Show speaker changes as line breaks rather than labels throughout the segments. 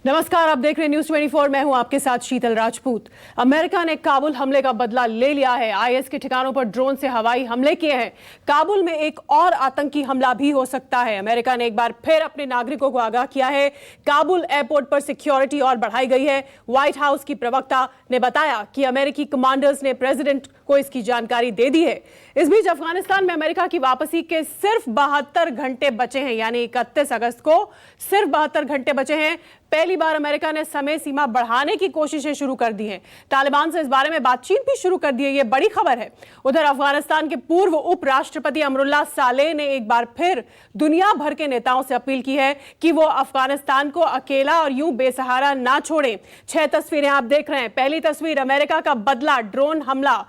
नमस्कार, आप देख रहे हैं न्यूज 24। मैं हूं आपके साथ शीतल राजपूत। अमेरिका ने काबुल हमले का बदला ले लिया है। आईएस के ठिकानों पर ड्रोन से हवाई हमले किए हैं। काबुल में एक और आतंकी हमला भी हो सकता है। अमेरिका ने एक बार फिर अपने नागरिकों को आगाह किया है। काबुल एयरपोर्ट पर सिक्योरिटी और बढ़ाई गई है। व्हाइट हाउस की प्रवक्ता ने बताया कि अमेरिकी कमांडर्स ने प्रेसिडेंट को इसकी जानकारी दे दी है। इस बीच अफगानिस्तान में अमेरिका की वापसी के सिर्फ 72 घंटे बचे हैं, यानी 31 अगस्त को सिर्फ 72 घंटे बचे हैं। पहली बार अमेरिका ने समय सीमा बढ़ाने की कोशिशें शुरू कर दी हैं। तालिबान से इस बारे में बातचीत भी शुरू कर दी है। यह बड़ी खबर है। उधर अफगानिस्तान के पूर्व उपराष्ट्रपति अमरुल्लाह सालेह ने एक बार फिर दुनिया भर के नेताओं से अपील की है कि वो अफगानिस्तान को अकेला और यूं बेसहारा ना छोड़ें। 6 तस्वीरें आप देख रहे हैं। पहली तस्वीर, अमेरिका का बदला ड्रोन हमला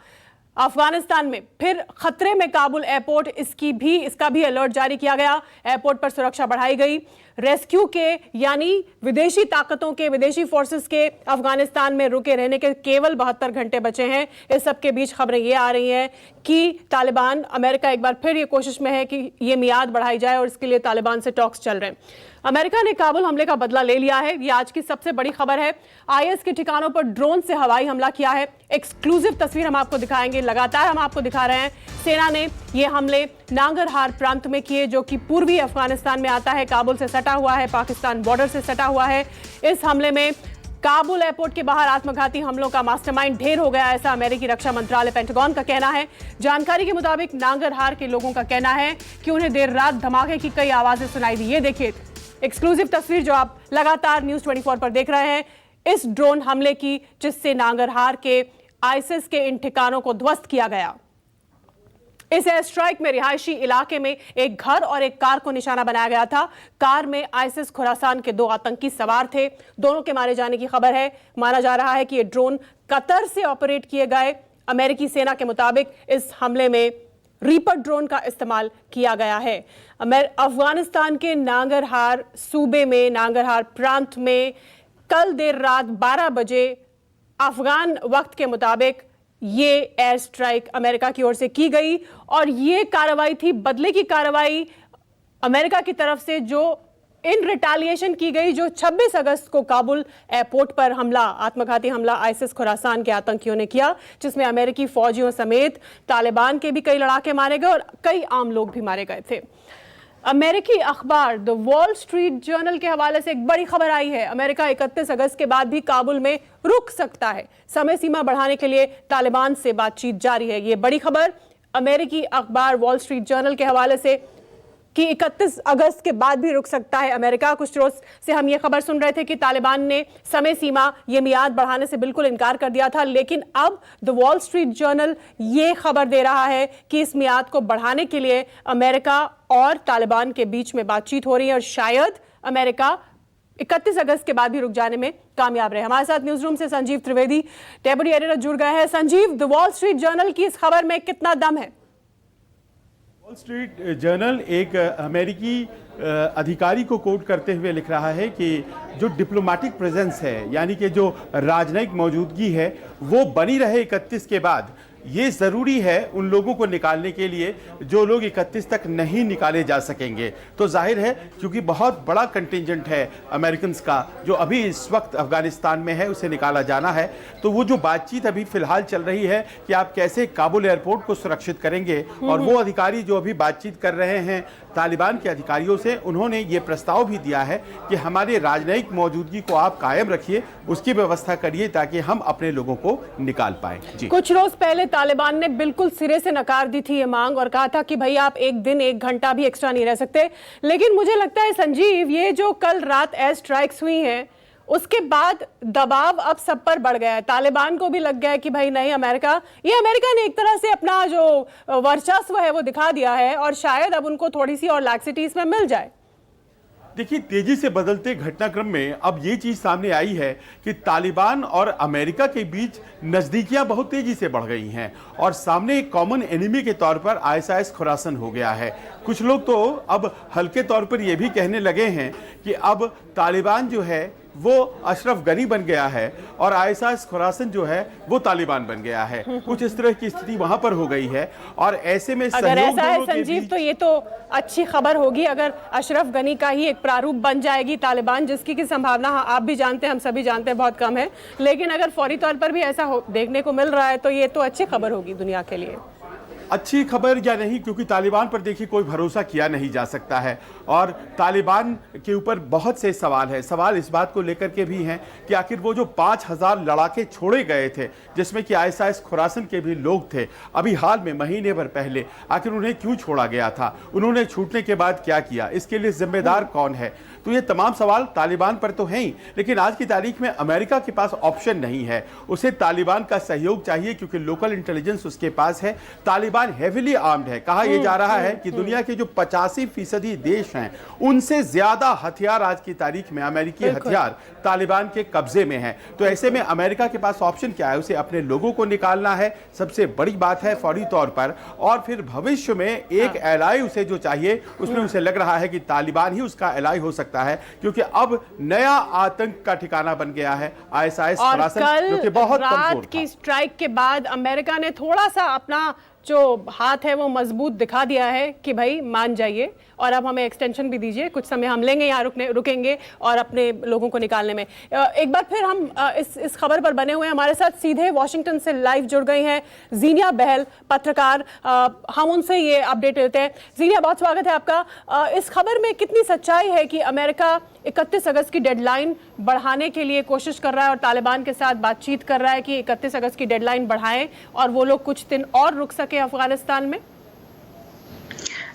अफगानिस्तान में, फिर खतरे में काबुल एयरपोर्ट, इसका भी अलर्ट जारी किया गया। एयरपोर्ट पर सुरक्षा बढ़ाई गई। रेस्क्यू के यानी विदेशी ताकतों के, विदेशी फोर्सेस के अफगानिस्तान में रुके रहने के केवल 72 घंटे बचे हैं। इस सब के बीच खबरें ये आ रही हैं कि तालिबान, अमेरिका एक बार फिर ये कोशिश में है कि ये मियाद बढ़ाई जाए और इसके लिए तालिबान से टॉक्स चल रहे हैं। अमेरिका ने काबुल हमले का बदला ले लिया है। ये आज की सबसे बड़ी खबर है। आईएस के ठिकानों पर ड्रोन से हवाई हमला किया है। एक्सक्लूसिव तस्वीर हम आपको दिखाएंगे। लगातार हम आपको दिखा रहे हैं सेना ने ये हमले नांगरहार प्रांत में किए, जो कि पूर्वी अफगानिस्तान में आता है, काबुल से सटा हुआ है, पाकिस्तान बॉर्डर से सटा हुआ है। इस हमले में काबुल एयरपोर्ट के बाहर आत्मघाती हमलों का मास्टरमाइंड ढेर हो गया, ऐसा अमेरिकी रक्षा मंत्रालय पेंटागन का कहना है। जानकारी के मुताबिक नांगरहार के लोगों का कहना है कि उन्हें देर रात धमाके की कई आवाजें सुनाई दी। ये देखिए एक्सक्लूसिव तस्वीर जो आप लगातार न्यूज 24 पर देख रहे हैं, इस ड्रोन हमले की, जिससे नांगरहार के आईसिस के इन ठिकानों को ध्वस्त किया गया। इस एयर स्ट्राइक में रिहायशी इलाके में एक घर और एक कार को निशाना बनाया गया था। कार में आईसिस खुरासान के 2 आतंकी सवार थे। दोनों के मारे जाने की खबर है। माना जा रहा है कि ये ड्रोन कतर से ऑपरेट किए गए। अमेरिकी सेना के मुताबिक इस हमले में रीपर ड्रोन का इस्तेमाल किया गया है। अफगानिस्तान के नांगरहार सूबे में, नांगरहार प्रांत में कल देर रात 12 बजे अफगान वक्त के मुताबिक ये एयर स्ट्राइक अमेरिका की ओर से की गई और ये कार्रवाई थी, बदले की कार्रवाई अमेरिका की तरफ से, जो इन रिटालिएशन की गई, जो 26 अगस्त को काबुल एयरपोर्ट पर हमला, आत्मघाती हमला आईसिस खुरासान के आतंकियों ने किया, जिसमें अमेरिकी फौजियों समेत तालिबान के भी कई लड़ाके मारे गए और कई आम लोग भी मारे गए थे। अमेरिकी अखबार द वॉल स्ट्रीट जर्नल के हवाले से एक बड़ी खबर आई है। अमेरिका 31 अगस्त के बाद भी काबुल में रुक सकता है। समय सीमा बढ़ाने के लिए तालिबान से बातचीत जारी है। ये बड़ी खबर अमेरिकी अखबार वॉल स्ट्रीट जर्नल के हवाले से कि 31 अगस्त के बाद भी रुक सकता है अमेरिका। कुछ रोज से हम ये खबर सुन रहे थे कि तालिबान ने समय सीमा, ये मियाद बढ़ाने से बिल्कुल इनकार कर दिया था, लेकिन अब द वॉल स्ट्रीट जर्नल ये खबर दे रहा है कि इस मियाद को बढ़ाने के लिए अमेरिका और तालिबान के बीच में बातचीत हो रही है और शायद अमेरिका 31 अगस्त के बाद भी रुक जाने में कामयाब रहे। हमारे साथ न्यूज रूम से संजीव त्रिवेदी, डेप्यूटी एडिटर, जुड़ गए हैं। Sanjeev, the wall street journal की इस खबर में कितना दम है?
वॉल स्ट्रीट जर्नल एक अमेरिकी अधिकारी को कोट करते हुए लिख रहा है कि जो डिप्लोमेटिक प्रेजेंस है, यानी कि जो राजनयिक मौजूदगी है, वो बनी रहे 31 के बाद। ये ज़रूरी है उन लोगों को निकालने के लिए जो लोग 31 तक नहीं निकाले जा सकेंगे। तो जाहिर है क्योंकि बहुत बड़ा कंटिंजेंट है अमेरिकन्स का जो अभी इस वक्त अफगानिस्तान में है, उसे निकाला जाना है। तो वो जो बातचीत अभी फिलहाल चल रही है कि आप कैसे काबुल एयरपोर्ट को सुरक्षित करेंगे, और वो अधिकारी जो अभी बातचीत कर रहे हैं तालिबान के अधिकारियों से, उन्होंने ये प्रस्ताव भी दिया है कि हमारे राजनयिक मौजूदगी को आप कायम रखिए, उसकी व्यवस्था करिए ताकि हम अपने लोगों को निकाल पाए। जी,
कुछ रोज पहले तालिबान ने बिल्कुल सिरे से नकार दी थी ये मांग और कहा था कि भाई आप एक दिन, 1 घंटा भी एक्स्ट्रा नहीं रह सकते। लेकिन मुझे लगता है संजीव, ये जो कल रात एयर स्ट्राइक्स हुई हैं, उसके बाद दबाव अब सब पर बढ़ गया है। तालिबान को भी लग गया है कि भाई नहीं, अमेरिका ने एक तरह से अपना जो वर्चस्व है वो दिखा दिया है और शायद अब उनको थोड़ी सी और लैक्सिटी इसमें मिल जाए।
देखिए, तेजी से बदलते घटनाक्रम में अब ये चीज सामने आई है कि तालिबान और अमेरिका के बीच नजदीकियां बहुत तेजी से बढ़ गई हैं और सामने एक कॉमन एनिमी के तौर पर आईएस खुरासान हो गया है। कुछ लोग तो अब हल्के तौर पर यह भी कहने लगे हैं कि अब तालिबान जो है वो अशरफ गनी बन गया है और आयसास खुरासन जो है वो तालिबान बन गया है। कुछ इस तरह की स्थिति वहां पर हो गई है और ऐसे में
अगर ऐसा है संजीव तो ये तो अच्छी खबर होगी अगर अशरफ गनी का ही एक प्रारूप बन जाएगी तालिबान, जिसकी की संभावना आप भी जानते हैं, हम सभी जानते हैं, बहुत कम है। लेकिन अगर फौरी तौर पर भी ऐसा देखने को मिल रहा है तो ये तो अच्छी खबर होगी दुनिया के लिए।
अच्छी खबर या नहीं, क्योंकि तालिबान पर देखिए कोई भरोसा किया नहीं जा सकता है और तालिबान के ऊपर बहुत से सवाल है। सवाल इस बात को लेकर के भी हैं कि आखिर वो जो 5000 लड़ाके छोड़े गए थे जिसमें कि आयसास खुरासन के भी लोग थे, अभी हाल में महीने भर पहले आखिर उन्हें क्यों छोड़ा गया था, उन्होंने छूटने के बाद क्या किया, इसके लिए जिम्मेदार कौन है। तो ये तमाम सवाल तालिबान पर तो हैं ही, लेकिन आज की तारीख में अमेरिका के पास ऑप्शन नहीं है, उसे तालिबान का सहयोग चाहिए क्योंकि लोकल इंटेलिजेंस उसके पास है। तालिबान हेविली आर्म्ड है, कहा यह जा रहा है कि दुनिया के जो 85% देश हैं उनसे ज्यादा हथियार आज की तारीख में अमेरिकी हथियार तालिबान के कब्जे में है। तो ऐसे में अमेरिका के पास ऑप्शन क्या है, उसे अपने लोगों को निकालना है, सबसे बड़ी बात है फौरी तौर पर, और फिर भविष्य में एक एलाई उसे जो चाहिए उसमें उसे लग रहा है कि तालिबान ही उसका एलाई हो सकता है, क्योंकि अब नया आतंक का ठिकाना बन गया है आईएसआईएस खुरासन, जो कि बहुत कमजोर
रात की स्ट्राइक के बाद अमेरिका ने थोड़ा सा अपना जो हाथ है वो मजबूत दिखा दिया है कि भाई मान जाइए और अब हमें एक्सटेंशन भी दीजिए, कुछ समय हम लेंगे यहाँ रुकेंगे और अपने लोगों को निकालने में। एक बार फिर हम इस खबर पर बने हुए हैं, हमारे साथ सीधे वॉशिंगटन से लाइव जुड़ गई हैं जीनिया बहल, पत्रकार, हम उनसे ये अपडेट लेते हैं। जीनिया, बहुत स्वागत है आपका। इस खबर में कितनी सच्चाई है कि अमेरिका 31 अगस्त की डेडलाइन बढ़ाने के लिए कोशिश कर रहा है और तालिबान के साथ बातचीत कर रहा है कि 31 अगस्त की डेडलाइन बढ़ाएं और वो लोग कुछ दिन और रुक सके अफगानिस्तान में?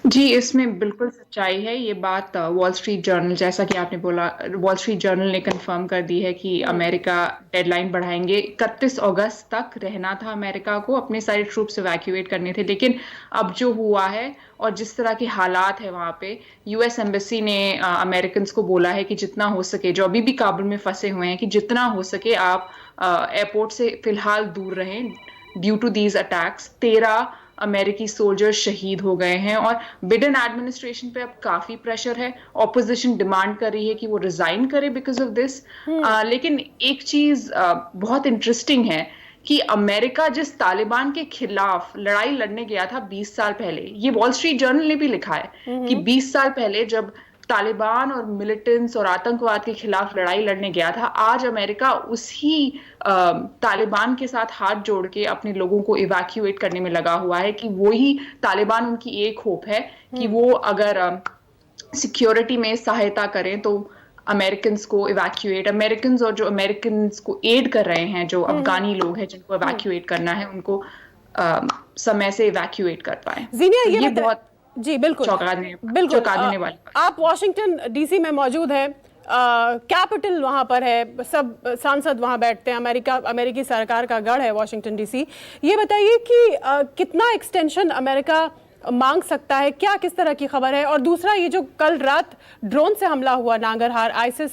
जी, इसमें बिल्कुल सच्चाई है। ये बात वॉल स्ट्रीट जर्नल, जैसा कि आपने बोला, वॉल स्ट्रीट जर्नल ने कंफर्म कर दी है कि अमेरिका डेडलाइन बढ़ाएंगे। 31 अगस्त तक रहना था अमेरिका को, अपने सारे ट्रूप्स इवैक्यूएट करने थे, लेकिन अब जो हुआ है और जिस तरह के हालात है वहाँ पे, यूएस एम्बेसी ने अमेरिकन को बोला है कि जितना हो सके, जो अभी भी काबुल में फंसे हुए हैं, कि जितना हो सके आप एयरपोर्ट से फिलहाल दूर रहें। ड्यू टू दीज अटैक्स 13 अमेरिकी सोल्जर्स शहीद हो गए हैं और बिडेन एडमिनिस्ट्रेशन पे अब काफी प्रेशर है। ऑपोजिशन डिमांड कर रही है कि वो रिजाइन करे बिकॉज ऑफ दिस। लेकिन एक चीज बहुत इंटरेस्टिंग है कि अमेरिका जिस तालिबान के खिलाफ लड़ाई लड़ने गया था 20 साल पहले, ये वॉल स्ट्रीट जर्नल ने भी लिखा है कि 20 साल पहले जब तालिबान और मिलिटेंट्स और आतंकवाद के खिलाफ लड़ाई लड़ने गया था, आज अमेरिका उसी तालिबान के साथ हाथ जोड़ के अपने लोगों को इवैक्यूएट करने में लगा हुआ है कि वही तालिबान उनकी एक होप है कि वो अगर सिक्योरिटी में सहायता करें तो अमेरिकन्स को इवैक्यूएट, अमेरिकन्स और जो अमेरिकन्स को एड कर रहे हैं, जो अफगानी लोग हैं जिनको इवैक्यूएट करना है, उनको समय से इवैक्यूएट कर पाए।
जीनिया,
ये बहुत
जी बिल्कुल
चौंकाने वाली।
आप वॉशिंगटन डीसी में मौजूद हैं, कैपिटल वहाँ पर है, सब सांसद वहाँ बैठते हैं, अमेरिकी सरकार का गढ़ है वॉशिंगटन डीसी। ये बताइए कि कितना एक्सटेंशन अमेरिका मांग सकता है, क्या किस तरह की खबर है? और दूसरा, ये जो कल रात ड्रोन से हमला हुआ नांगरहार आइसिस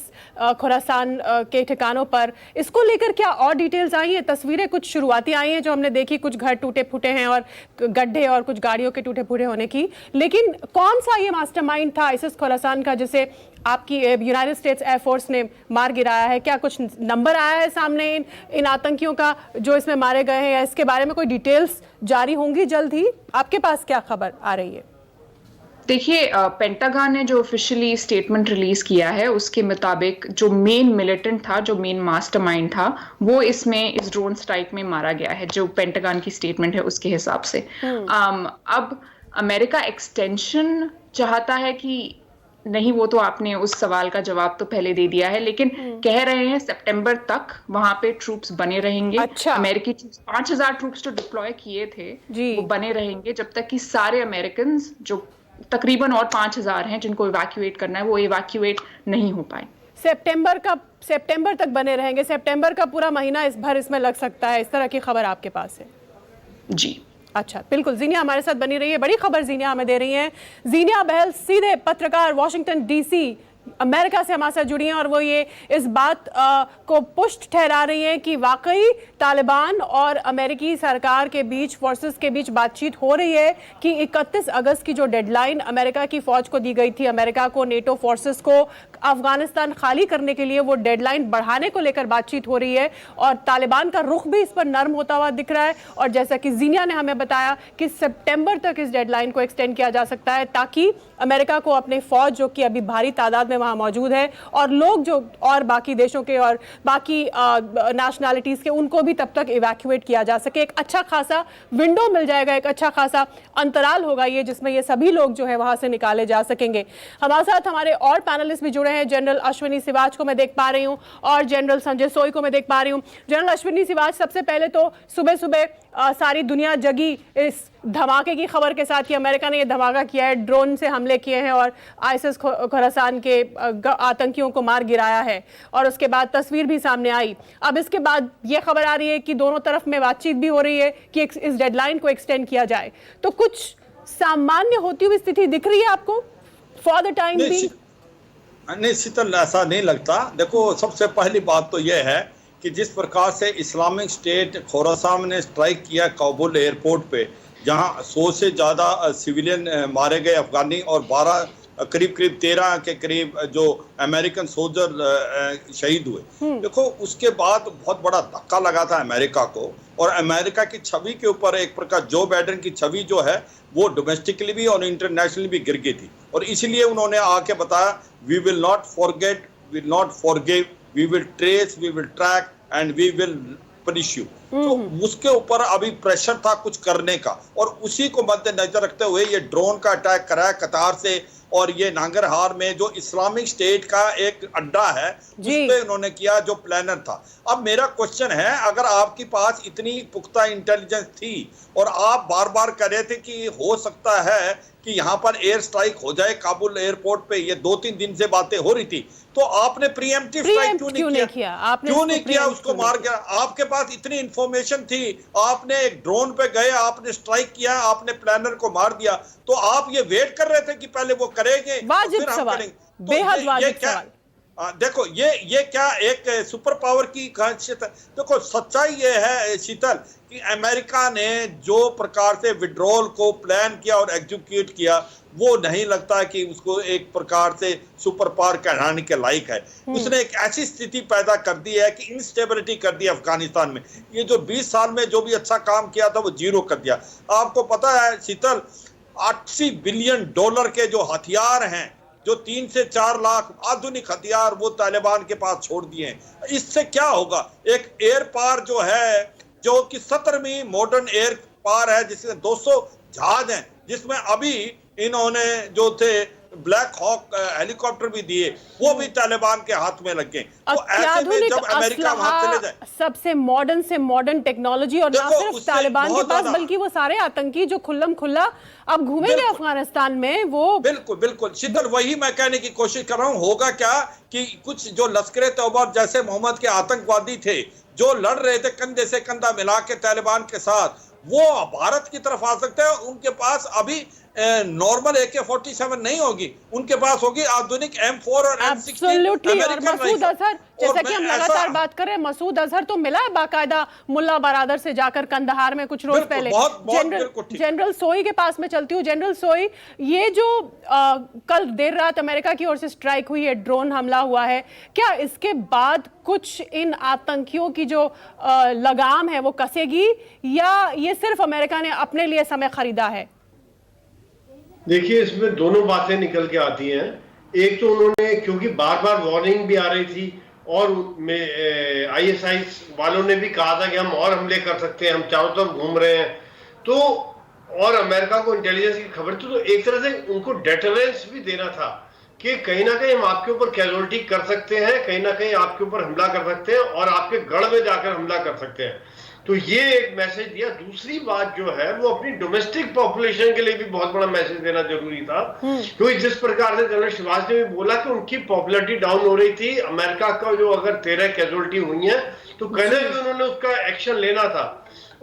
खुरासान के ठिकानों पर, इसको लेकर क्या और डिटेल्स आई हैं? तस्वीरें कुछ शुरुआती आई हैं जो हमने देखी, कुछ घर टूटे फूटे हैं और गड्ढे और कुछ गाड़ियों के टूटे फूटे होने की, लेकिन कौन सा ये मास्टरमाइंड था आइसिस खुरासान का जिसे आपकी यूनाइटेड स्टेट्स एयरफोर्स ने मार गिराया है? क्या कुछ नंबर आया है सामने इन आतंकियों का जो इसमें मारे गए हैं, या इसके बारे में कोई डिटेल्स जारी होंगी जल्द ही? आपके पास क्या खबर आ रही है?
देखिए, पेंटागन ने जो ऑफिशियली स्टेटमेंट रिलीज किया है उसके मुताबिक जो मेन मिलिटेंट था, जो मेन मास्टरमाइंड था, वो इस ड्रोन स्ट्राइक में मारा गया है, जो पेंटागन की स्टेटमेंट है उसके हिसाब से। अब अमेरिका एक्सटेंशन चाहता है कि नहीं, वो तो आपने उस सवाल का जवाब तो पहले दे दिया है, लेकिन कह रहे हैं सितंबर तक वहां पे ट्रूप्स बने रहेंगे।
अच्छा।
अमेरिकी 5000 ट्रूप्स जो डिप्लॉय किए थे वो बने रहेंगे जब तक कि सारे अमेरिकन, जो तकरीबन और 5000 हैं जिनको इवैक्यूएट करना है, वो इवैक्यूएट नहीं हो पाए।
सितंबर तक बने रहेंगे? सितंबर का पूरा महीना इसमें लग सकता है, इस तरह की खबर आपके पास है?
जी,
अच्छा, बिल्कुल। जीनिया हमारे साथ बनी रही है, बड़ी खबर जीनिया हमें दे रही हैं। जीनिया बहल, सीधे पत्रकार, वॉशिंगटन डीसी, अमेरिका से हमारे साथ जुड़ी हैं और वो ये इस बात को पुष्ट ठहरा रही हैं कि वाकई तालिबान और अमेरिकी सरकार के बीच, फोर्सेस के बीच बातचीत हो रही है कि 31 अगस्त की जो डेडलाइन अमेरिका की फौज को दी गई थी, अमेरिका को, नेटो फोर्सेस को, अफगानिस्तान खाली करने के लिए वो डेडलाइन बढ़ाने को लेकर बातचीत हो रही है और तालिबान का रुख भी इस पर नर्म होता हुआ दिख रहा है। और जैसा कि जीनिया ने हमें बताया कि सितंबर तक इस डेडलाइन को एक्सटेंड किया जा सकता है ताकि अमेरिका को अपनी फौज जो कि अभी भारी तादाद में वहां मौजूद है और लोग जो और बाकी देशों के और बाकी नेशनैलिटीज के उनको भी तब तक इवैक्यूएट किया जा सके। एक अच्छा खासा विंडो मिल जाएगा, एक अच्छा खासा अंतराल होगा ये जिसमें ये सभी लोग जो है वहां से निकाले जा सकेंगे। हमारे साथ हमारे और पैनलिस्ट भी जुड़े हैं। जनरल अश्विनी सिवाच को मैं देख पा रही हूं और जनरल संजय सोई को मैं देख पा रही हूं। जनरल अश्विनी सिवाच, सबसे पहले तो सुबह सुबह सारी दुनिया जगी इस धमाके की खबर के साथ कि अमेरिका ने यह धमाका किया है, ड्रोन से हमले किए हैं और आईएसआईएस खोरासान के आतंकियों को मार गिराया है और उसके बाद तस्वीर भी सामने आई। अब इसके बाद यह खबर आ रही है कि दोनों तरफ में बातचीत भी हो रही है कि इस डेडलाइन को एक्सटेंड किया जाए। तो कुछ सामान्य होती हुई स्थिति दिख रही है आपको फॉर द टाइम भी?
नहीं शीतल, ऐसा नहीं लगता। देखो, सबसे पहली बात तो यह है कि जिस प्रकार से इस्लामिक स्टेट खोरासान ने स्ट्राइक किया काबुल एयरपोर्ट पे, जहां 100 से ज़्यादा सिविलियन मारे गए अफगानी और 12 करीब 13 के करीब जो अमेरिकन सोल्जर शहीद हुए। देखो, उसके बाद बहुत बड़ा धक्का लगा था अमेरिका को और अमेरिका की छवि के ऊपर एक प्रकार जो बाइडेन की छवि जो है वो डोमेस्टिकली भी और इंटरनेशनली भी गिर गई थी और इसलिए उन्होंने आके बताया, we will not forget, will not forgive, we will trace, we will track and we will punish you. तो उसके ऊपर अभी प्रेशर था कुछ करने का और उसी को मद्देनजर रखते हुए ये ड्रोन का अटैक कराया कतार से और ये नांगरहार में जो इस्लामिक स्टेट का एक अड्डा है उस पे उन्होंने किया जो प्लानर था। अब मेरा क्वेश्चन है, अगर आपके पास इतनी पुख्ता इंटेलिजेंस थी और आप बार बार कह रहे थे कि हो सकता है कि यहाँ पर एयर स्ट्राइक हो जाए काबुल एयरपोर्ट पे, ये 2-3 दिन से बातें हो रही थी, तो आपने प्रीएम्प्टिव स्ट्राइक क्यों नहीं किया? क्यों नहीं किया? उसको मार गया। आपके पास इतनी इंफॉर्मेशन थी, आपने एक ड्रोन पे गए, आपने स्ट्राइक किया, आपने प्लानर को मार दिया, तो आप ये वेट कर रहे थे कि पहले वो करेंगे
वाजिब सवाल, बेहद वाजिब सवाल।
देखो, ये क्या एक सुपर पावर की खासियत है? देखो, सच्चाई ये है शीतल कि अमेरिका ने जो प्रकार से विड्रॉल को प्लान किया और एग्जीक्यूट किया, वो नहीं लगता कि उसको एक प्रकार से सुपर पावर कहलाने के लायक है। उसने एक ऐसी स्थिति पैदा कर दी है कि इंस्टेबिलिटी कर दी अफगानिस्तान में। ये जो 20 साल में जो भी अच्छा काम किया था वो जीरो कर दिया। आपको पता है शीतल, $80 बिलियन के जो हथियार हैं, जो 3 से 4 लाख आधुनिक हथियार वो तालिबान के पास छोड़ दिए हैं। इससे क्या होगा? एक एयर पार जो है, जो कि 17वीं मॉडर्न एयर पार है, जिसमें 200 जहाज हैं, जिसमें अभी इन्होंने जो थे ब्लैक हॉक हेलीकॉप्टर भी दिए, वो भी तालिबान के हाथ में लग गए। तो ऐसे में जब अमेरिका वहां चले जाए,
सबसे मॉडर्न से मॉडर्न टेक्नोलॉजी और ना सिर्फ तालिबान के पास बल्कि वो सारे आतंकी जो खुल्लम खुल्ला अब घूमेंगे अफगानिस्तान में, वो
बिल्कुल शीतल, वही मैं कहने की कोशिश कर रहा हूँ। होगा क्या कि कुछ जो लश्कर तौबा जैसे मोहम्मद के आतंकवादी थे जो लड़ रहे थे कंधे से कंधा मिला के तालिबान के साथ, वो भारत की तरफ आ सकते हैं। उनके पास अभी नॉर्मल AK-47 नहीं होगी, उनके पास होगी आधुनिक M4 और M16।
और मसूद अजहर, जैसा कि हम लगातार बात कर रहे हैं, मसूद अजहर तो मिला है बाकायदा मुल्ला बरादर से जाकर कंदहार में कुछ रोज पहले। जनरल सोई के पास में चलती हूँ। जनरल सोई, ये जो कल देर रात अमेरिका की ओर से स्ट्राइक हुई है, ड्रोन हमला हुआ है, क्या इसके बाद कुछ इन आतंकियों की जो लगाम है वो कसेगी या ये सिर्फ अमेरिका ने अपने लिए समय खरीदा है?
देखिए, इसमें दोनों बातें निकल के आती हैं। एक तो उन्होंने, क्योंकि बार बार वार्निंग भी आ रही थी और ISIS वालों ने भी कहा था कि हम और हमले कर सकते हैं, हम चारों तरफ घूम रहे हैं, तो और अमेरिका को इंटेलिजेंस की खबर थी, तो एक तरह से उनको डेटरेंस भी देना था कि कहीं ना कहीं हम आपके ऊपर कैजुअलिटी कर सकते हैं, कहीं ना कहीं आपके ऊपर हमला कर सकते हैं और आपके गढ़ में जाकर हमला कर सकते हैं। तो ये एक मैसेज दिया। दूसरी बात जो है वो अपनी डोमेस्टिक पॉपुलेशन के लिए भी बहुत बड़ा मैसेज देना जरूरी था, क्योंकि जिस प्रकार से जनरल शिवाज ने भी बोला कि उनकी पॉपुलैरिटी डाउन हो रही थी, अमेरिका का जो अगर 13 कैजुअलिटी हुई है तो कहने भी उन्होंने उसका एक्शन लेना था।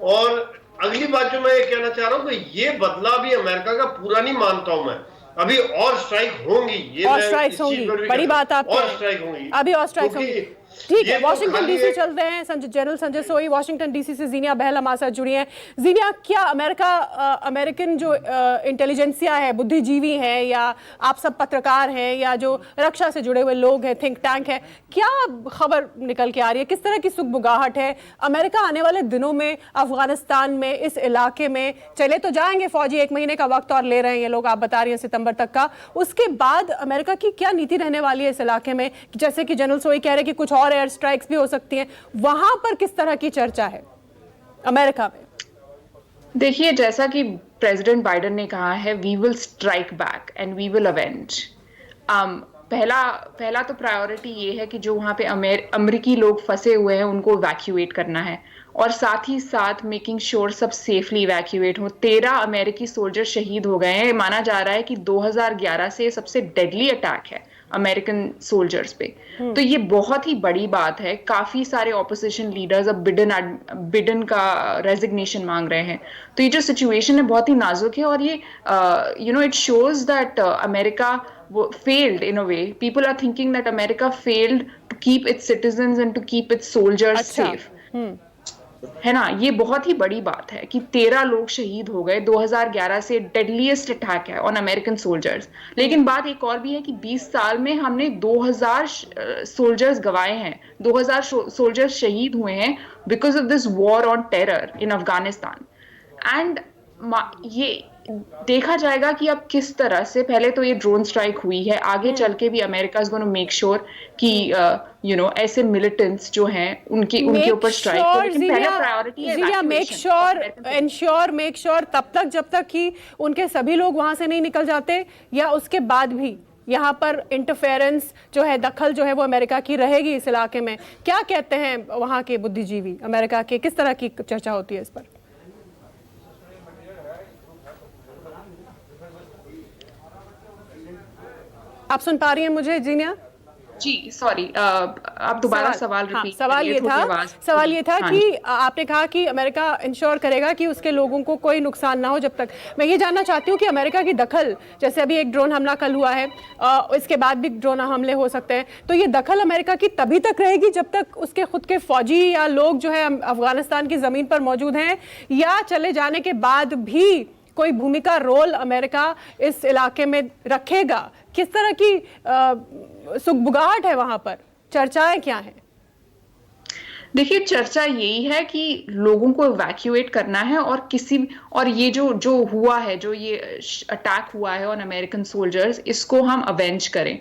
और अगली बात जो मैं ये कहना चाह रहा हूँ कि ये बदला भी अमेरिका का पूरा नहीं मानता हूं मैं, अभी और स्ट्राइक होंगी, ये
और स्ट्राइक्स होंगी, बड़ी बात आप
और स्ट्राइक होंगी,
अभी और स्ट्राइक्स होंगी। ठीक है,
ये तो
वॉशिंगटन
खाली
डीसी
एक-
चलते हैं। जनरल संजय सोई वॉशिंगटन डीसी से, जीनिया बहल हमारे साथ जुड़ी हैं। जीनिया, क्या अमेरिकन जो इंटेलिजेंसिया है, बुद्धिजीवी हैं, या आप सब पत्रकार हैं, या जो रक्षा से जुड़े हुए लोग हैं, थिंक टैंक है, क्या खबर निकल के आ रही है, किस तरह की सुगबुगाहट है? अमेरिका आने वाले दिनों में अफगानिस्तान में, इस इलाके में चले तो जाएंगे फौजी, 1 महीने का वक्त और ले रहे हैं ये लोग, आप बता रही हैं सितंबर तक का। उसके बाद अमेरिका की क्या नीति रहने वाली है इस इलाके में? जैसे कि जनरल सोई कह रहे हैं कि कुछ और एयर स्ट्राइक्स भी हो सकती हैं, वहां पर किस तरह की चर्चा है अमेरिका में?
देखिए, जैसा कि प्रेसिडेंट बाइडेन ने कहा है, we will strike back and we will avenge. पहला तो प्रायोरिटी ये है कि जो वहाँ पे अमेरिकी लोग फंसे हुए हैं उनको इवैक्यूएट करना है, और साथ ही साथ मेकिंग श्योर सब सेफली इवैक्यूएट हो। 13 अमेरिकी सोल्जर शहीद हो गए हैं। माना जा रहा है कि 2011 से सबसे डेडली अटैक है अमेरिकन सोल्जर्स पे। तो ये बहुत ही बड़ी बात है। काफी सारे ऑपोजिशन लीडर्स अब बिडेन का रेजिग्नेशन मांग रहे हैं। तो ये जो सिचुएशन है बहुत ही नाजुक है, और ये it shows that America failed in a way. People are thinking that America failed to keep its citizens and to keep its soldiers safe. है ना? ये बहुत ही बड़ी बात है कि 13 लोग शहीद हो गए। 2011 से डेडलीस्ट अटैक है ऑन अमेरिकन सोल्जर्स। लेकिन बात एक और भी है कि 20 साल में हमने 2000 सोल्जर्स गंवाए हैं, 2000 सोल्जर्स शहीद हुए हैं because of this war on terror in Afghanistan. And ये देखा जाएगा कि अब किस तरह से, पहले तो ये ड्रोन स्ट्राइक हुई है, आगे चल के भी America is gonna make sure कि ऐसे मिलिटेंट्स जो हैं उनके ऊपर स्ट्राइक हो। लेकिन पहले प्रायोरिटी है
मेक श्योर तब तक जब तक कि उनके सभी लोग वहां से नहीं निकल जाते, या उसके बाद भी यहाँ पर इंटरफेरेंस जो है, दखल जो है वो अमेरिका की रहेगी इस इलाके में। क्या कहते हैं वहां के बुद्धिजीवी अमेरिका के, किस तरह की चर्चा होती है इस पर? आप सुन पा रही हैं मुझे जीनिया?
जी सॉरी, आप दोबारा सवाल रिपीट
करिए। सवाल ये था कि आपने कहा कि अमेरिका इंश्योर करेगा कि उसके लोगों को कोई नुकसान ना हो जब तक। मैं ये जानना चाहती हूँ कि अमेरिका की दखल, जैसे अभी एक ड्रोन हमला कल हुआ है, इसके बाद भी ड्रोन हमले हो सकते हैं, तो ये दखल अमेरिका की तभी तक रहेगी जब तक उसके खुद के फौजी या लोग जो है अफगानिस्तान की जमीन पर मौजूद हैं, या चले जाने के बाद भी कोई भूमिका, रोल अमेरिका इस इलाके में रखेगा? किस तरह की सुगबुगाहट है वहां पर? चर्चाएं क्या हैं?
देखिए, चर्चा यही है कि लोगों को इवैक्यूएट करना है, और ये जो हुआ है, जो ये अटैक हुआ है ऑन अमेरिकन सोल्जर्स, इसको हम अवेंज करें।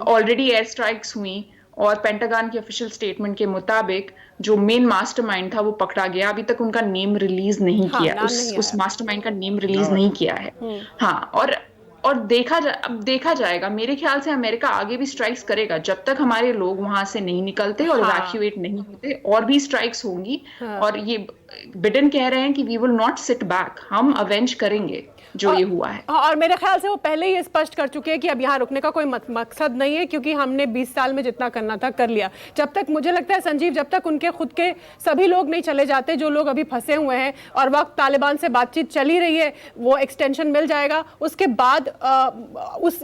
ऑलरेडी एयर स्ट्राइक्स हुई, और पेंटागन की ऑफिशियल स्टेटमेंट के मुताबिक जो मेन मास्टरमाइंड था वो पकड़ा गया। अभी तक उनका नेम रिलीज नहीं किया, उस मास्टरमाइंड का नेम रिलीज नहीं किया है। हाँ, और देखा जाएगा। मेरे ख्याल से अमेरिका आगे भी स्ट्राइक्स करेगा जब तक हमारे लोग वहां से नहीं निकलते और इवैक्यूएट नहीं होते, और भी स्ट्राइक्स होंगी। और ये बिडेन कह रहे हैं कि we will not sit back, हम अवेंज करेंगे जो ये हुआ है।
और मेरे ख्याल से वो पहले ही स्पष्ट कर चुके हैं कि अब यहाँ रुकने का कोई मकसद नहीं है, क्योंकि हमने 20 साल में जितना करना था कर लिया। जब तक, मुझे लगता है संजीव, जब तक उनके खुद के सभी लोग नहीं चले जाते, जो लोग अभी फंसे हुए हैं, और वक्त तालिबान से बातचीत चली रही है, वो एक्सटेंशन मिल जाएगा। उसके बाद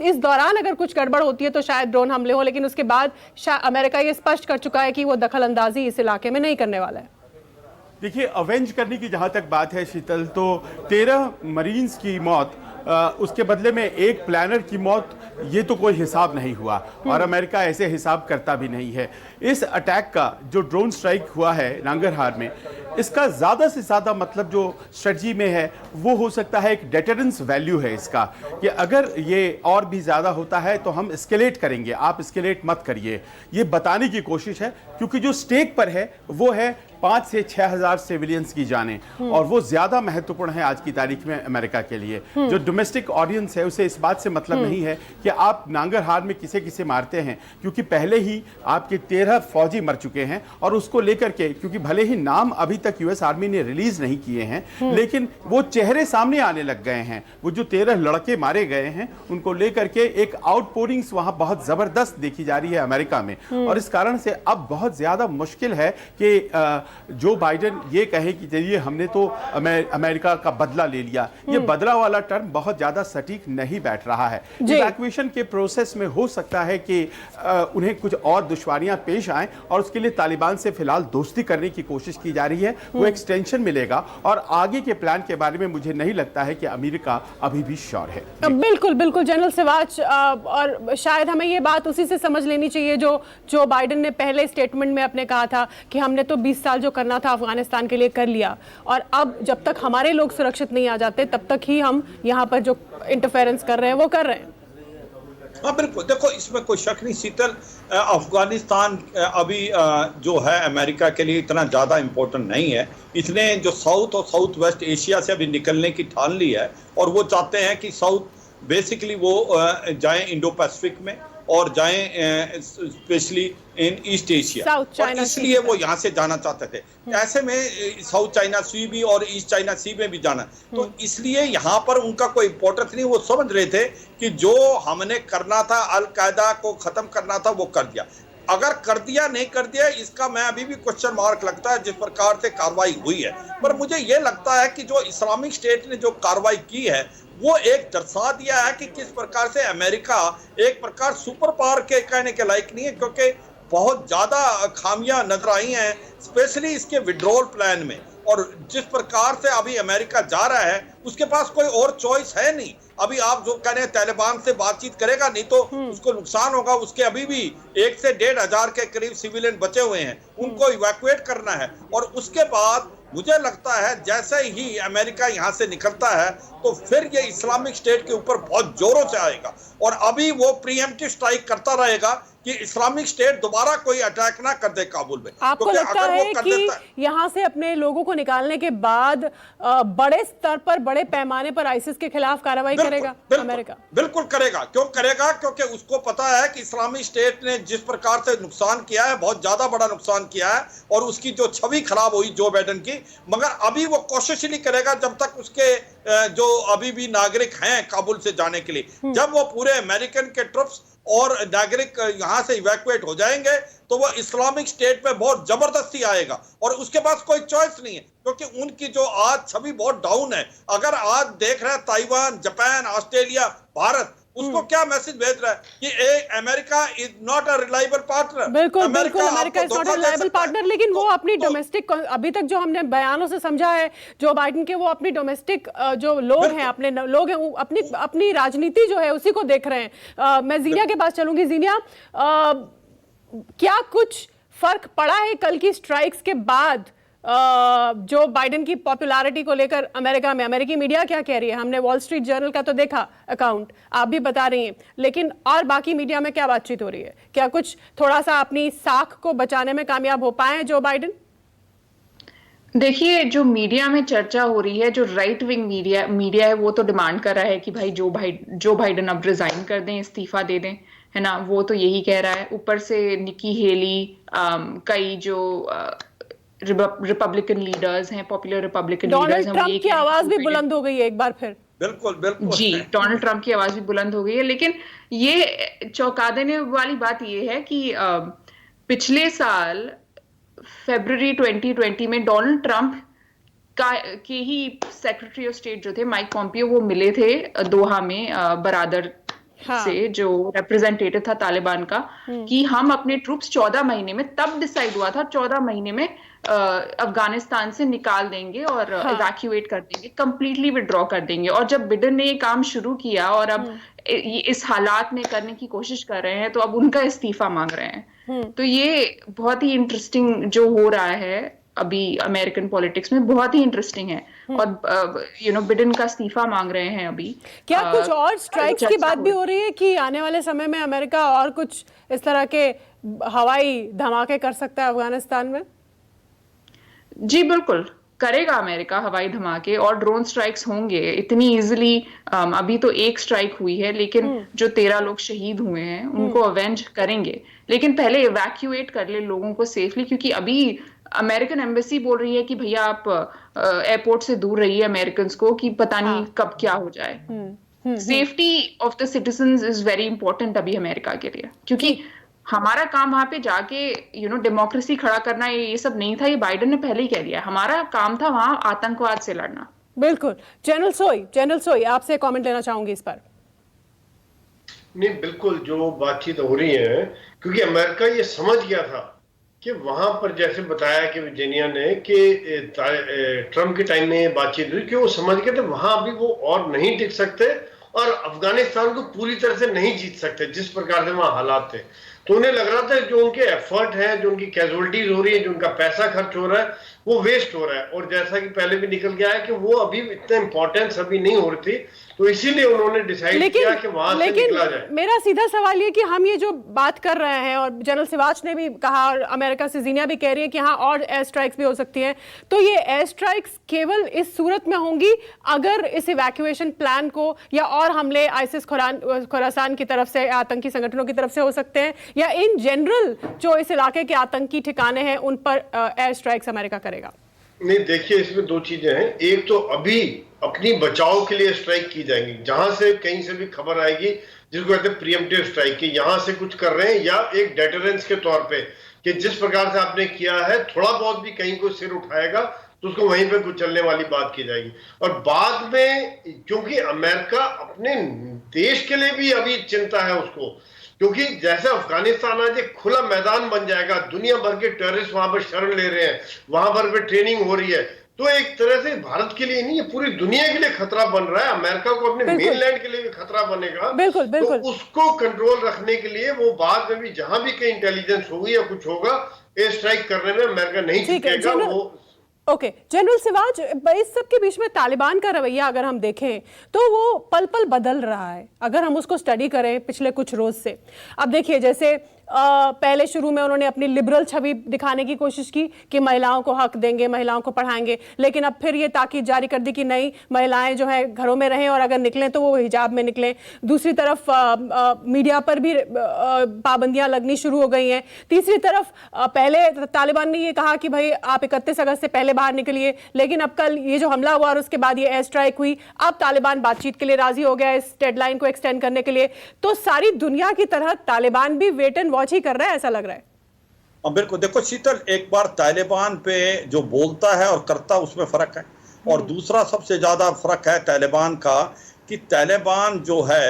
इस दौरान अगर कुछ गड़बड़ होती है तो शायद ड्रोन हमले हो, लेकिन उसके बाद अमेरिका ये स्पष्ट कर चुका है कि वो दखल अंदाजी इस इलाके में नहीं करने वाला है।
देखिए, अवेंज करने की जहां तक बात है शीतल, तो 13 मरीन्स की मौत, उसके बदले में एक प्लानर की मौत, ये तो कोई हिसाब नहीं हुआ, और अमेरिका ऐसे हिसाब करता भी नहीं है। इस अटैक का जो ड्रोन स्ट्राइक हुआ है नांगरहार में, इसका ज़्यादा से ज़्यादा मतलब जो स्ट्रेटजी में है वो हो सकता है एक डेटरेंस वैल्यू है इसका, कि अगर ये और भी ज़्यादा होता है तो हम एस्केलेट करेंगे, आप एस्केलेट मत करिए, ये बताने की कोशिश है। क्योंकि जो स्टेक पर है वो है 5 से 6 हज़ार सिविलियंस की जानें, और वो ज़्यादा महत्वपूर्ण है आज की तारीख में अमेरिका के लिए। जो डोमेस्टिक ऑडियंस है उसे इस बात से मतलब नहीं है कि आप नांगरहार में किसे मारते हैं, क्योंकि पहले ही आपके 13 फौजी मर चुके हैं, और उसको लेकर के, क्योंकि भले ही नाम अभी तक यूएस आर्मी ने रिलीज नहीं किए हैं, लेकिन वो चेहरे सामने आने लग गए हैं। वो जो 13 लड़के मारे गए हैं उनको लेकर के एक आउटपोरिंग्स वहां बहुत जबरदस्त देखी जा रही है अमेरिका में, और इस कारण से अब बहुत ज्यादा मुश्किल है कि जो बाइडेन ये कहे कि चलिए हमने तो अमेरिका का बदला ले लिया, ये बदला वाला टर्म बहुत ज्यादा सटीक नहीं बैठ रहा है। इवैक्यूएशन के प्रोसेस में हो सकता है कि उन्हें कुछ और दुश्वारियां पेश आएं और उसके लिए तालिबान से फिलहाल दोस्ती करने की कोशिश की जा रही है, वो एक्सटेंशन मिलेगा। और आगे के प्लान के बारे में मुझे नहीं लगता है कि अमेरिका अभी भी श्योर है।
बिल्कुल बिल्कुल जनरल सिवाच, और शायद हमें ये बात उसी से समझ लेनी चाहिए जो बाइडेन ने पहले स्टेटमेंट में अपने कहा था कि हमने तो 20 साल जो करना था अफगानिस्तान के लिए कर लिया, और अब जब तक हमारे लोग सुरक्षित नहीं आ जाते तब तक ही हम यहाँ पर जो इंटरफेरेंस कर रहे हैं वो कर रहे हैं।
हाँ बिल्कुल, देखो इसमें कोई शक नहीं शीतल, अफगानिस्तान अभी जो है अमेरिका के लिए इतना ज़्यादा इम्पोर्टेंट नहीं है। इसने जो साउथ और साउथ वेस्ट एशिया से अभी निकलने की ठान ली है और वो चाहते हैं कि साउथ बेसिकली वो जाएं इंडो पैसिफिक में और जाएं स्पेशली इन ईस्ट एशिया, और इसलिए वो यहाँ से जाना चाहते थे। ऐसे में साउथ चाइना सी भी और ईस्ट चाइना सी में भी जाना, तो इसलिए यहाँ पर उनका कोई इम्पोर्टेंस नहीं। वो समझ रहे थे कि जो हमने करना था, अल कायदा को खत्म करना था, वो कर दिया। अगर कर दिया नहीं कर दिया इसका मैं अभी भी क्वेश्चन मार्क लगता है जिस प्रकार से कार्रवाई हुई है। पर मुझे ये लगता है कि जो इस्लामिक स्टेट ने जो कार्रवाई की है वो एक दर्शा दिया है कि किस प्रकार से अमेरिका एक प्रकार सुपर पावर के कहने के लायक नहीं है, क्योंकि बहुत ज्यादा खामियां नजर आई हैं स्पेशली इसके विड्रॉल प्लान में। और जिस प्रकार से अभी अमेरिका जा रहा है उसके पास कोई और चॉइस है नहीं। अभी आप जो कह रहे हैं तालिबान से बातचीत करेगा नहीं तो उसको नुकसान होगा। उसके अभी भी 1 से 1,500 के करीब सिविलियन बचे हुए हैं, उनको इवैक्यूएट करना है। और उसके बाद मुझे लगता है जैसे ही अमेरिका यहाँ से निकलता है तो फिर ये इस्लामिक स्टेट के ऊपर बहुत जोरों से आएगा और अभी वो प्रीएम्प्टिव स्ट्राइक करता रहेगा कि इस्लामिक स्टेट दोबारा कोई अटैक ना कर दे काबुल में।
आपको लगता है कि यहाँ से अपने लोगों को निकालने के बाद बड़े स्तर पर, बड़े पैमाने पर आईसिस के खिलाफ कार्रवाई करेगा अमेरिका? बिल्कुल
करेगा। क्यों करेगा? क्योंकि उसको पता है कि इस्लामिक स्टेट ने जिस प्रकार से नुकसान किया है, बहुत ज्यादा बड़ा नुकसान किया है और उसकी जो छवि खराब हुई जो बाइडेन की, मगर अभी वो कोशिश ही नहीं करेगा जब तक उसके जो अभी भी नागरिक हैं काबुल से जाने के लिए, जब वो पूरे अमेरिकन के ट्रुप्स और नागरिक यहाँ से इवैक्यूएट हो जाएंगे तो वो इस्लामिक स्टेट पे बहुत जबरदस्ती आएगा और उसके पास कोई चॉइस नहीं है, क्योंकि उनकी जो आज छवि बहुत डाउन है। अगर आज देख रहे हैं ताइवान, जापान, ऑस्ट्रेलिया, भारत, उसको क्या मैसेज भेज रहा है कि America is not a reliable partner.
बिल्कुल बिल्कुल, America is not a reliable partner. लेकिन वो अपनी डोमेस्टिक, अभी तक जो हमने बयानों से समझा है जो बाइडेन के, वो अपनी डोमेस्टिक जो लोग हैं, अपने लोग हैं, अपनी राजनीति जो है उसी को देख रहे हैं। मैं जीनिया के पास चलूंगी। जीनिया, क्या कुछ फर्क पड़ा है कल की स्ट्राइक्स के बाद जो बाइडेन की पॉपुलैरिटी को लेकर अमेरिका में? अमेरिकी मीडिया क्या कह रही है? हमने वॉल स्ट्रीट जर्नल का तो देखा अकाउंट, आप भी बता रही हैं, लेकिन और बाकी मीडिया में क्या बातचीत हो रही है? क्या कुछ थोड़ा सा अपनी साख को बचाने में कामयाब हो पाए हैं जो बाइडेन?
देखिए, जो मीडिया में चर्चा हो रही है, जो राइट विंग मीडिया है, वो तो डिमांड कर रहा है कि भाई जो बाइडेन अब रिजाइन कर दें, इस्तीफा दे दें, है ना। वो तो यही कह रहा है। ऊपर से निकी हेली, कई जो रिपब्लिकन लीडर्स हैं, पॉपुलर रिपब्लिकन लीडर्स हैं,
ट्रंप की आवाज भी बुलंद हो गई है एक बार फिर।
बिल्कुल बिल्कुल
जी, डोनाल्ड ट्रंप की आवाज भी बुलंद हो गई है। लेकिन ये चौंका देने वाली बात ये है कि पिछले साल फरवरी 2020 में डोनाल्ड ट्रंप के ही सेक्रेटरी ऑफ स्टेट जो थे माइक पॉम्पियो, वो मिले थे दोहा में बरादर से, जो रिप्रेजेंटेटिव था तालिबान का, कि हम अपने ट्रूप्स 14 महीने में, तब डिसाइड हुआ था 14 महीने में अफगानिस्तान से निकाल देंगे और इवैक्यूएट कर देंगे, कंप्लीटली विड्रॉ कर देंगे। और जब बिडेन ने ये काम शुरू किया और अब इस हालात में करने की कोशिश कर रहे हैं, तो अब उनका इस्तीफा मांग रहे हैं। तो ये बहुत ही इंटरेस्टिंग जो हो रहा है अभी अमेरिकन पॉलिटिक्स में, बहुत ही इंटरेस्टिंग है। और बिडेन का इस्तीफा मांग रहे हैं अभी।
क्या कुछ और स्ट्राइक्स की बात भी हो रही है कि आने वाले समय में अमेरिका और कुछ इस तरह के हवाई धमाके कर सकता है अफगानिस्तान में?
जी बिल्कुल, करेगा अमेरिका हवाई धमाके और ड्रोन स्ट्राइक्स होंगे इतनी इजीली। अभी तो एक स्ट्राइक हुई है, लेकिन जो 13 लोग शहीद हुए हैं उनको अवेंज करेंगे। लेकिन पहले इवैक्यूएट कर ले लोगों को सेफली, क्योंकि अभी अमेरिकन एम्बेसी बोल रही है कि भैया आप एयरपोर्ट से दूर रहिए अमेरिकन्स को, कि पता नहीं कब क्या हो जाए। Safety of the citizens is very important अभी अमेरिका के लिए, क्योंकि हमारा काम वहां पे जाके डेमोक्रेसी खड़ा करना, ये सब नहीं था। ये बाइडेन ने पहले ही कह दिया, हमारा काम था वहां आतंकवाद से लड़ना।
बिल्कुल। जनरल सोई आपसे कमेंट लेना चाहूंगी इस पर।
नहीं, बिल्कुल जो बातचीत हो रही है, क्योंकि अमेरिका ये समझ गया था कि वहां पर जैसे बताया कि वर्जीनिया ने कि ट्रम्प के टाइम में बातचीत हुई कि वो समझ गए थे वहां अभी वो और नहीं टिक सकते और अफगानिस्तान को पूरी तरह से नहीं जीत सकते जिस प्रकार से वहां हालात थे। तो उन्हें लग रहा था जो उनके एफर्ट है, जो उनकी कैजुअलिटीज हो रही है, जो उनका पैसा खर्च हो रहा है, वो वेस्ट हो रहा है। और जैसा कि पहले भी निकल गया है कि वो अभी इतना इंपॉर्टेंस अभी नहीं हो रही थी, तो इसीलिए उन्होंने डिसाइड किया कि वहां से निकला जाए।
मेरा सीधा सवाल ये कि हम ये जो बात कर रहे हैं, और जनरल सिवाच ने भी कहा और अमेरिका से जीनिया भी कह रही है कि हाँ और एयर स्ट्राइक्स भी हो सकती हैं, तो ये एयर स्ट्राइक्स केवल इस सूरत में होंगी अगर इस इवैक्यूएशन प्लान को, या और हमले आईसिस खुरासान की तरफ से, आतंकी संगठनों की तरफ से हो सकते हैं, या इन जनरल जो इस इलाके के आतंकी ठिकाने हैं उन पर एयर स्ट्राइक्स अमेरिका करेगा?
नहीं, देखिए इसमें दो चीजें हैं। एक तो अभी अपनी बचाव के लिए स्ट्राइक की जाएंगी, जहां से कहीं से भी खबर आएगी जिसको कहते हैं प्रीएम्प्टिव स्ट्राइक, की यहां से कुछ कर रहे हैं या एक डेटरेंस के तौर पे कि जिस प्रकार से आपने किया है थोड़ा बहुत भी कहीं कोई सिर उठाएगा तो उसको वहीं पे कुचलने वाली बात की जाएगी। और बाद में क्योंकि अमेरिका अपने देश के लिए भी अभी चिंता है उसको, क्योंकि जैसे अफगानिस्तान आज एक खुला मैदान बन जाएगा, दुनिया भर के टेररिस्ट वहां पर शरण ले रहे हैं, वहां पर ट्रेनिंग हो रही है, तो एक तरह से भारत के लिए नहीं, ये पूरी दुनिया के लिए खतरा बन रहा है। अमेरिका को अपने मेनलैंड के लिए भी खतरा बनेगा।
बिल्कुल बिल्कुल।
तो उसको कंट्रोल रखने के लिए वो बाद में भी जहां भी कहीं इंटेलिजेंस होगी या कुछ होगा, एयर स्ट्राइक करने में अमेरिका नहीं चुकेगा। वो
ओके जनरल सिवाज, इस सब के बीच में तालिबान का रवैया अगर हम देखें तो वो पल पल बदल रहा है, अगर हम उसको स्टडी करें पिछले कुछ रोज से। अब देखिए जैसे पहले शुरू में उन्होंने अपनी लिबरल छवि दिखाने की कोशिश की कि महिलाओं को हक देंगे, महिलाओं को पढ़ाएंगे, लेकिन अब फिर ये ताकीद जारी कर दी कि नहीं, महिलाएं जो है घरों में रहें और अगर निकलें तो वो हिजाब में निकलें। दूसरी तरफ मीडिया पर भी पाबंदियां लगनी शुरू हो गई हैं। तीसरी तरफ पहले तालिबान ने ये कहा कि भाई आप 31 अगस्त से पहले बाहर निकलिए, लेकिन अब कल ये जो हमला हुआ और उसके बाद ये एयर स्ट्राइक हुई, अब तालिबान बातचीत के लिए राजी हो गया इस डेडलाइन को एक्सटेंड करने के लिए। तो सारी दुनिया की तरह तालिबान भी वेट एंड वॉच ही कर रहा है, ऐसा लग रहा है।
बिल्कुल। देखो शीतल, एक बार तालिबान पे जो बोलता है और करता उसमें फर्क है, और दूसरा सबसे ज्यादा फर्क है तालिबान का कि तालिबान जो है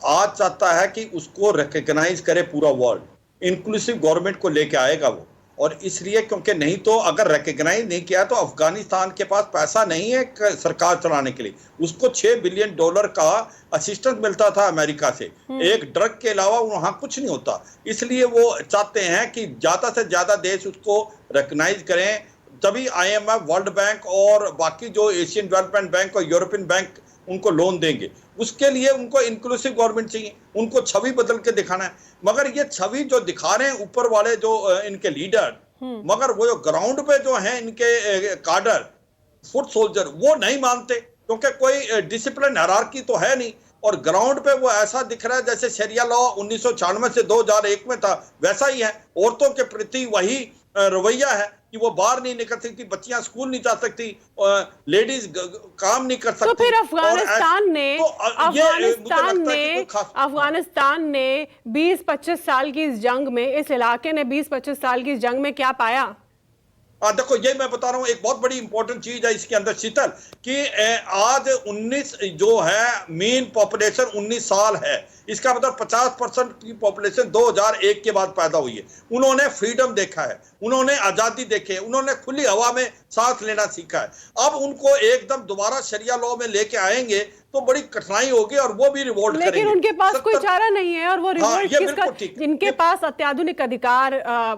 आज चाहता है कि उसको रिकॉग्नाइज करे पूरा वर्ल्ड, इंक्लूसिव गवर्नमेंट को लेके आएगा वो। और इसलिए क्योंकि नहीं तो अगर रिकॉग्नाइज नहीं किया तो अफगानिस्तान के पास पैसा नहीं है सरकार चलाने के लिए। उसको $6 बिलियन का असिस्टेंस मिलता था अमेरिका से, एक ड्रग के अलावा वहां कुछ नहीं होता। इसलिए वो चाहते हैं कि ज्यादा से ज्यादा देश उसको रिकॉग्नाइज करें, तभी IMF, वर्ल्ड बैंक और बाकी जो एशियन डेवलपमेंट बैंक और यूरोपियन बैंक उनको लोन देंगे। उसके लिए उनको इंक्लूसिव गवर्नमेंट चाहिए, उनको छवि बदल के दिखाना है। मगर ये छवि जो दिखा रहे हैं ऊपर वाले जो इनके लीडर, मगर वो जो ग्राउंड पे जो हैं इनके काडर, फुट सोल्जर, वो नहीं मानते, क्योंकि कोई डिसिप्लिन हायरार्की तो है नहीं। और ग्राउंड पे वो ऐसा दिख रहा है जैसे शरिया लॉ 1996 से 2001 में था, वैसा ही है। औरतों के प्रति वही रवैया है कि वो बाहर नहीं निकल सकती, बच्चियां स्कूल नहीं जा सकती, लेडीज काम नहीं कर सकती।
तो फिर अफगानिस्तान ने 20-25 साल की इस जंग में, इस इलाके ने 20-25 साल की इस जंग में क्या पाया?
देखो ये मैं बता रहा हूँ, एक बहुत बड़ी इंपॉर्टेंट चीज है इसके अंदर शीतल, कि आज 19 जो है मेन पॉपुलेशन 19 साल है, इसका मतलब 50% की पॉपुलेशन 2001 के बाद पैदा हुई है। उन्होंने फ्रीडम देखा है, उन्होंने आजादी देखी है, उन्होंने खुली हवा में सांस लेना सीखा है। अब उनको एकदम दोबारा शरिया लॉ में लेके आएंगे तो बड़ी कठिनाई होगी और वो भी रिवोल्ट करेंगे।
लेकिन उनके पास कोई चारा नहीं है, और वो रिवोल्ट किसका? जिनके पास अत्याधुनिक अधिकार,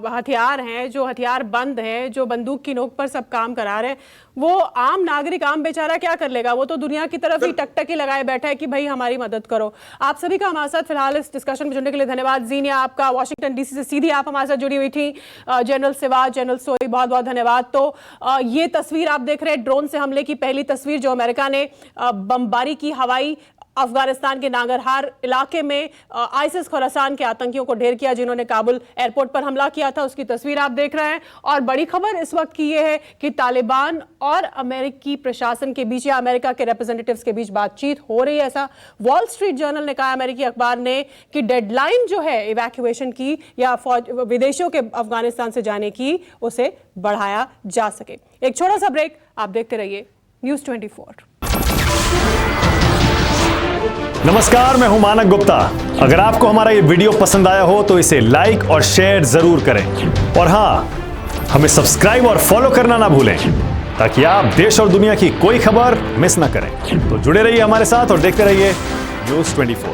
हथियार हैं, जो हथियार बंद है, जो बंदूक की नोक पर सब काम करा रहे हैं, वो आम नागरिक, आम बेचारा क्या कर लेगा? वो तो दुनिया की तरफ ही टकटकी लगाए बैठा है कि भाई हमारी मदद करो। आप सभी का हमारे साथ फिलहाल इस डिस्कशन में जुड़ने के लिए धन्यवाद। जीनिया आपका वाशिंगटन DC से सीधी आप हमारे साथ जुड़ी हुई थी, जनरल सिवाज, जनरल सोई, बहुत बहुत धन्यवाद। तो ये तस्वीर आप देख रहे हैं ड्रोन से हमले की पहली तस्वीर जो अमेरिका ने बमबारी की हवाई अफगानिस्तान के नांगरहार इलाके में आईसिस खोरासान के आतंकियों को ढेर किया, जिन्होंने काबुल एयरपोर्ट पर हमला किया था। उसकी तस्वीर आप देख रहे हैं। और बड़ी खबर इस वक्त की यह है कि तालिबान और अमेरिकी प्रशासन के बीच या अमेरिका के रिप्रेजेंटेटिव्स के बीच बातचीत हो रही है। ऐसा वॉल स्ट्रीट जर्नल ने कहा, अमेरिकी अखबार ने, कि डेडलाइन जो है इवैक्यूएशन की या विदेशियों के अफगानिस्तान से जाने की, उसे बढ़ाया जा सके। एक छोटा सा ब्रेक, आप देखते रहिए न्यूज़ 24।
नमस्कार, मैं हूं मानक गुप्ता। अगर आपको हमारा ये वीडियो पसंद आया हो तो इसे लाइक और शेयर जरूर करें, और हां, हमें सब्सक्राइब और फॉलो करना ना भूलें ताकि आप देश और दुनिया की कोई खबर मिस ना करें। तो जुड़े रहिए हमारे साथ और देखते रहिए न्यूज़ 24।